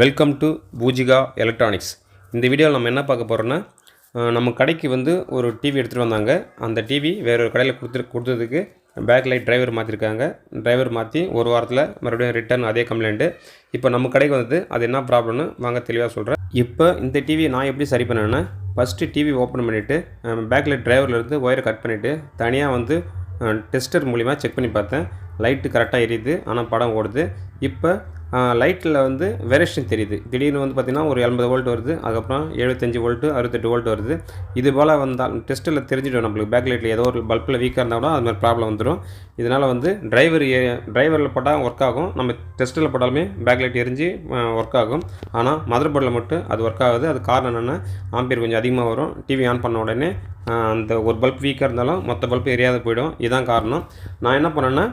Welcome to Poojika electronics. இந்த வீடியோவில் நம்ம என்ன பார்க்க போகிறோன்னா, நம்ம கடைக்கு வந்து ஒரு டிவி எடுத்துகிட்டு வந்தாங்க. அந்த டிவி வேறு ஒரு கடையில் கொடுத்ததுக்கு பேக் லைட் டிரைவர் மாற்றிருக்காங்க. டிரைவர் மாற்றி ஒரு வாரத்தில் மறுபடியும் ரிட்டர்ன் அதே கம்ப்ளைண்ட்டு. இப்போ நம்ம கடைக்கு வந்து அது என்ன ப்ராப்ளம்னு வாங்க தெளிவாக சொல்கிறேன். இப்போ இந்த டிவியை நான் எப்படி சரி பண்ணேன்னா, ஃபஸ்ட்டு டிவி ஓப்பன் பண்ணிவிட்டு பேக் லைட் டிரைவர்லேருந்து ஒயரை கட் பண்ணிவிட்டு தனியாக வந்து டெஸ்டர் மூலிமா செக் பண்ணி பார்த்தேன். லைட்டு கரெக்டாக எரியுது, ஆனால் படம் ஓடுது. இப்போ லைட்டில் வந்து வேரியேஷன் தெரியுது. திடீர்னு வந்து பார்த்திங்கன்னா ஒரு 80 வோல்ட் வருது, அதுக்கப்புறம் 75 வோல்ட்டு 68 வோல்ட் வருது. இது போல் வந்தால் டெஸ்ட்டில் தெரிஞ்சிடும் நம்மளுக்கு. பேக் லைட்டில் ஏதோ ஒரு பல்பில் வீக்காக இருந்தால் கூட அது மாதிரி ப்ராப்ளம் வந்துடும். இதனால் வந்து டிரைவரில் போட்டால் ஒர்க் ஆகும், நம்ம டெஸ்ட்டில் போட்டாலுமே பேக் லைட் எரிஞ்சு ஒர்க் ஆகும். ஆனால் மதர் போர்டில் மட்டும் அது ஒர்க் ஆகுது. அது காரணம் என்னென்னா, ஆம்பியர் கொஞ்சம் அதிகமாக வரும். டிவி ஆன் பண்ண உடனே அந்த ஒரு பல்ப் வீக்காக இருந்தாலும் மொத்த பல்ப் எரியாத போயிடும். இதுதான் காரணம். நான் என்ன பண்ணேன்னா,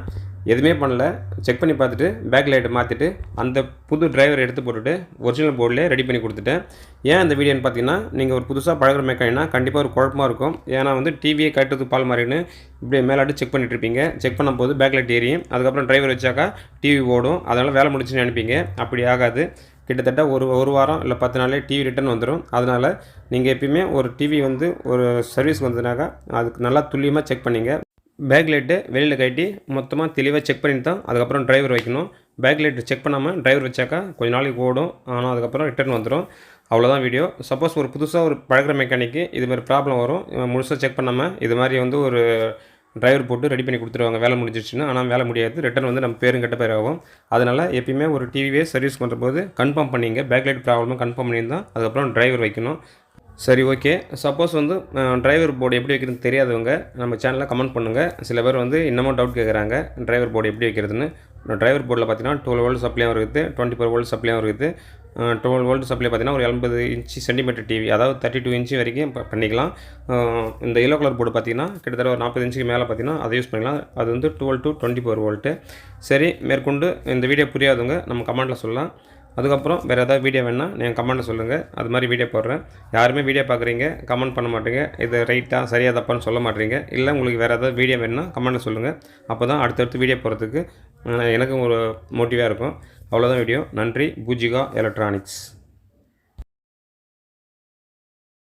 எதுவுமே பண்ணல, செக் பண்ணி பார்த்துட்டு பேக் லைட்டை மாற்றிட்டு அந்த புது டிரைவர் எடுத்து போட்டுட்டு ஒரிஜினல் போர்டில் ரெடி பண்ணி கொடுத்துட்டேன். ஏன் இந்த வீடியோன்னு பார்த்தீங்கன்னா, நீங்கள் ஒரு புதுசாக பழகிற மெக்கானிக்னா கண்டிப்பாக ஒரு குழப்பமாக இருக்கும். ஏன்னா வந்து டிவியை கட்டுறது பால் மாறின்னு இப்படி மேலாட்டு செக் பண்ணிட்டுருப்பீங்க. செக் பண்ணும்போது பேக் லைட் எரியும், அதுக்கப்புறம் டிரைவர் வச்சாக்கா டிவி ஓடும். அதனால் வேலை முடிச்சுன்னு நினைப்பீங்க. அப்படி ஆகாது. கிட்டத்தட்ட ஒரு வாரம் இல்லை 10 நாளே டிவி ரிட்டர்ன் வந்துடும். அதனால் நீங்கள் எப்பயுமே ஒரு டிவி வந்து ஒரு சர்வீஸ் வந்ததுனாக்கா அதுக்கு நல்லா துல்லியமாக செக் பண்ணிங்க. பேக் லைட்டு வெளியில் கட்டி மொத்தமாக தெளிவாக செக் பண்ணிட்டு தான் அதுக்கப்புறம் டிரைவர் வைக்கணும். பேக் லைட்டு செக் பண்ணாமல் டிரைவர் வச்சாக்கா கொஞ்சம் நாளைக்கு ஓடும், ஆனால் அதுக்கப்புறம் ரிட்டர்ன் வந்துடும். அவ்வளோதான் வீடியோ. சப்போஸ் ஒரு புதுசாக ஒரு பழகிற மெக்கானிக்கு இது மாதிரி ப்ராப்ளம் வரும். முழுசாக செக் பண்ணாமல் இது மாதிரி வந்து ஒரு டிரைவர் போட்டு ரெடி பண்ணி கொடுத்துருவாங்க வேலை முடிஞ்சிடுச்சுன்னா. ஆனால் வேலை முடியாது, ரிட்டர்ன் வந்து நம்ம பேரும் கெட்ட பேர் ஆகும். அதனால் எப்பயுமே ஒரு டிவியே சர்வீஸ் பண்ணுறபோது கன்ஃபார்ம் பண்ணிங்க. பேக் லைட் ப்ராப்ளமும் கன்ஃபார்ம் பண்ணியிருந்தால் அதுக்கப்புறம் டிரைவர் வைக்கணும். சரி, ஓகே. சப்போஸ் வந்து டிரைவர் போர்டு எப்படி வைக்கிறதுன்னு தெரியாதவங்க நம்ம சேனலில் கமெண்ட் பண்ணுங்கள். சில பேர் வந்து இன்னமும் டவுட் கேட்குறாங்க, டிரைவர் போர்டு எப்படி வைக்கிறதுன்னு. டிரைவர் போர்டில் பார்த்தீங்கன்னா 12 வோல்ட் சப்ளையும் இருக்குது, 24 வோல்ட் சப்ளையும் இருக்குது. 12 வோல்ட் சப்ளை பார்த்தீங்கன்னா ஒரு 80 இன்ச்சு சென்டிமீட்டர் டிவி, அதாவது 32 இன்ச்சு வரைக்கும் பண்ணிக்கலாம். இந்த எல்லோ கலர் போர்டு பார்த்தீங்கன்னா கிட்டத்தட்ட ஒரு 40 இன்ச்சுக்கு மேலே பார்த்தீங்கன்னா அதை யூஸ் பண்ணிக்கலாம். அது வந்து 12 to 24 வோல்ட்டு. சரி, மேற்கொண்டு இந்த வீடியோ புரியாதவங்க நம்ம கமெண்ட்டில் சொல்லலாம். அதுக்கப்புறம் வேறு ஏதாவது வீடியோ வேணால் நீங்கள் கமெண்ட்டில் சொல்லுங்கள். அது மாதிரி வீடியோ போடுறேன். யாருமே வீடியோ பார்க்குறீங்க, கமெண்ட் பண்ண மாட்டேங்க. இது ரைட்டாக சரியாக தப்பான்னு சொல்ல மாட்டேங்க. இல்லை உங்களுக்கு வேறு ஏதாவது வீடியோ வேணுன்னா கமெண்ட்டில் சொல்லுங்கள். அப்போ தான் அடுத்தடுத்து வீடியோ போடுறதுக்கு எனக்கும் ஒரு மோட்டிவாக இருக்கும். அவ்வளோதான் வீடியோ. நன்றி. பூஜிகா எலக்ட்ரானிக்ஸ்.